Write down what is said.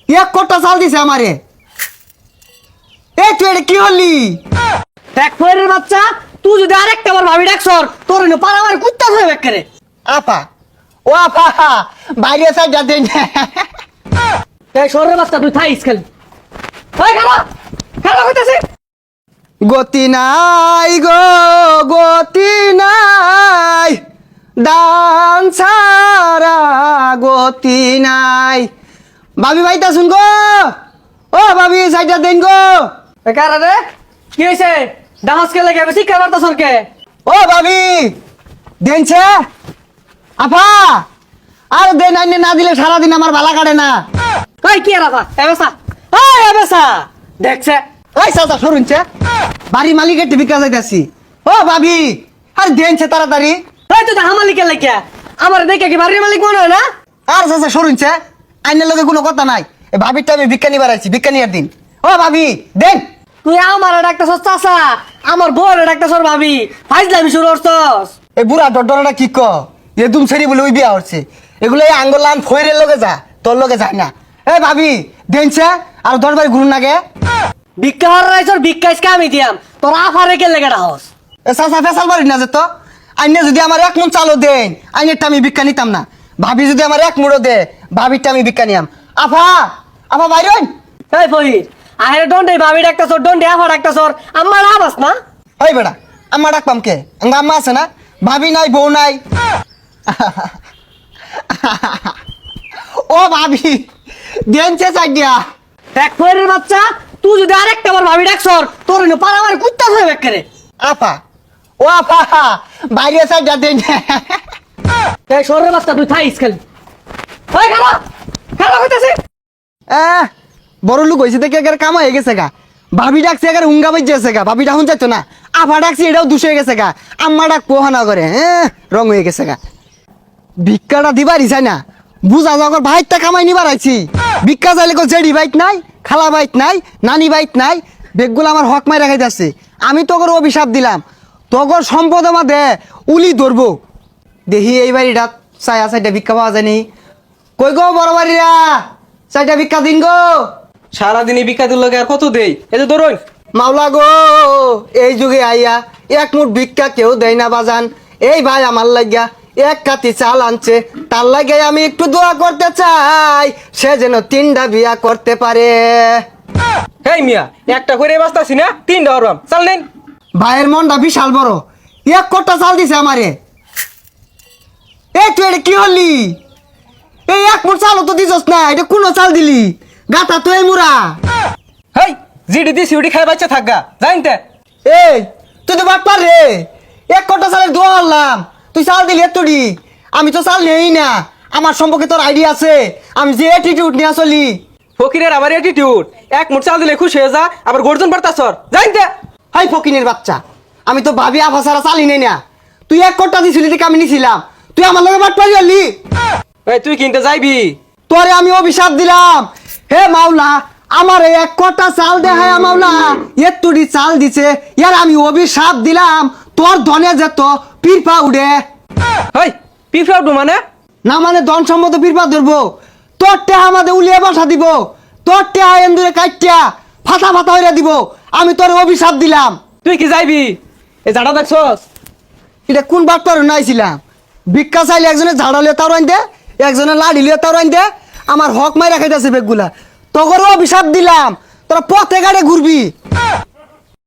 এক কোটা চাল দিছে আমারে। এই তুই এটা কি হলি? দেখ ফয়ের বাচ্চা, তুই যদি আরেকটা বার ভাবি ডাকছর তোর না পারা আমার কুত্তা হয়ে বেকারে। আপা, ও আপা, বাইরে সাইডটা দেন। এই শহরের বাচ্চা তুই থাইস খেল। ওই খারাপ খারাপ হইতাছে। গতি নাই গো, গতি নাই, দান ছাড়া গতি নাই। ভাবি ভাইতা শুন গো, ও ভাবি সাইডটা দেন গো। কারা রে কি হইছে? ডান্স কে লাগে বেশি কে মারতাছর কে? ও ভাবি দেনছে আপা, আর দেন আইনে না দিলে সারাদিন আমার ভালা কাটে না। ওই কি রাফা এবেসা, ওই এবেসা দেখছে। ওই চাচা সরুনছে, বাড়ি মালিকের টিভি কাজ যাইতাছি। ও ভাবি আর দেনছে তাড়াতাড়ি। ওই তুই হামালিকের লাগিয়া আমার দেখে কি বাড়ির মালিক মনে হয় না? আর চাচা সরুনছে, আইনের লগে কোনো কথা নাই। এই ভাবিরটা আমি বিজ্ঞানী বাড়াইছি, বিজ্ঞানীর দিন। ও ভাবি দেন। তুই আমার ডাক্তার চাচা, আমার বউর ডাক্তার ভাবি ফাইজলামি শুরু করছস। এই বুড়া ডরডরটা কি ক, এ দুম ছেড়ি বলে ওই বিয়া হচ্ছে। এগুলো এই আঙ্গলান ফয়ের লগে যা, তোর লগে যায় না। এ ভাবি দেনছে আর দরবারে ঘুরুন নাগে। ভিক্ষা হর রাইছর ভিক্ষাইসকে আমি দিয়াম, তোর আফারে কে লেগে রাহস। এ চাচা ফেসাল বাড়ি না যেত। আইনে যদি আমার এক মন চালও দেন, আইনেরটা আমি বিজ্ঞা নিতাম না। ভাবি যদি আমার এক মুড়ো দে, ভাবিরটা আমি বিজ্ঞা নিয়াম। আফা, আফা বাইরন। এই ফহির আহের দন্ডে ভাবি ডাক্তার দন্ডে আফা ডাক্তার আমার আবাস না। ওই বেড়া আম্মা ডাকপাম কে? আঙ্গা আম্মা আছে না, ভাবি নাই, বউ নাই। ও ভাবি দেনছে সাইডিয়া। দেখ ফয়ের বাচ্চা, তুই যদি আরেকটা বার ভাবি ডাকছর তোর না পারা আমার কুত্তা হয়ে বেকারে। আপা, ও আপা, বাইরে সাইডটা দেন। এই শহরের বাচ্চা তুই থাইস খেল। ওই খারাপ খারাপ হইতাছে। বড় লোক হয়েছে দেখে একের কাম হয়ে গেছে গা। ভাবি ডাকছে একের হুঙ্গা বাজছে গা, ভাবি ডাকুন যাইতো না। আফা ডাকছি এটাও দুষ হয়ে গেছে গা। আম্মা ডাক পোহানা করে, রং হয়ে গেছে গা। ভিক্ষাটা দিবারই চাই না, বুঝা যাওয়ার ভাইটা কামাই নিবার আইছি। ভিক্ষা চাইলে কো জেডি বাইক নাই, খালা বাইক নাই, নানি বাইক নাই, বেগগুলো আমার হক মাই রাখাই যাচ্ছে। আমি তোর অভিশাপ দিলাম, তোর সম্পদ আমার দে উলি ধরবো। দেখি এই বাড়িটা চায়া চাইটা ভিক্ষা পাওয়া যায়নি। কই গো বড় বাড়িরা, চাইটা ভিক্ষা দিন গো। সারাদিন এই ভিক্ষা দিল আর কত দেই? এই যে ধরুন মাওলা গো, এই যুগে আইয়া এক মুঠ ভিক্ষা কেউ দেয় না বাজান। এই ভাই আমার লাগিয়া এক কাতি চাল আনছে, তার লাগে আমি একটু দোয়া করতে চাই, সে যেন 3টা বিয়া করতে পারে। হেই মিয়া, একটা করে বাঁচতাছি না, 3টা হরবাম, চাল নেন। ভাইয়ের মনটা বিশাল বড়, এক কোটা চাল দিছে আমারে। এই তুই এটা কি হলি? এই এক মুঠ চালও তো দিছস না, এটা কোনো চাল দিলি? গাতা তো এই মুরা। হেই জিডি দি সিউডি খাই বাচ্চা থাকগা জানতে। এই তুই তো বাটপার রে, এক কোটা চালের দোয়া হলাম, তুই চাল দিলি এতটি। আমি তো চাল নেই না, আমার সম্পর্কে তোর আইডিয়া আছে, আমি যে অ্যাটিটিউড নিয়ে চলি। ফকিরের আবার অ্যাটিটিউড, এক মুঠ চাল দিলে খুশি হয়ে যা, আবার গর্জন পারতাছর জানতে। হাই ফকিনের বাচ্চা, আমি তো ভাবি আফা সারা চালি নেই না। তুই এক কোটা দিছিলি দেখে আমি নিছিলাম, তুই আমার লগে বাটপারি হলি। এই তুই কিনতে যাইবি? তোরে আমি অভিশাপ দিলাম, হে মাওলা আমার এক কোটা চাল দে। হ্যাঁ মাওলা এতটি চাল দিছে, ইয়ার আমি অভিশাপ দিলাম, তোর ধনে যেত পিরপা উড়ে। হেই পিফরা উঠবো মানে? না মানে ধন সম্মত পিরপা ধরবো, তোর টেহা আমাদের উলিয়ে বসা দিব, তোর টেহা এন্দুরে কাটিয়া ফাটা ফাটা হইয়া দিব। আমি তোর অভিশাপ দিলাম। তুই কি যাইবি? এই জাড়া দেখছস? এটা কোন বাটপার নাইছিলাম? ভিক্ষা চাইলে একজনে ঝাড়া লিয়ে তার আইন দে, একজনে লাড়ি লিয়ে তার আইন দে, আমার হক মাই রাখাইতেছে বেগগুলা। তোর অভিশাপ দিলাম, তোরা পথে গাড়ে ঘুরবি।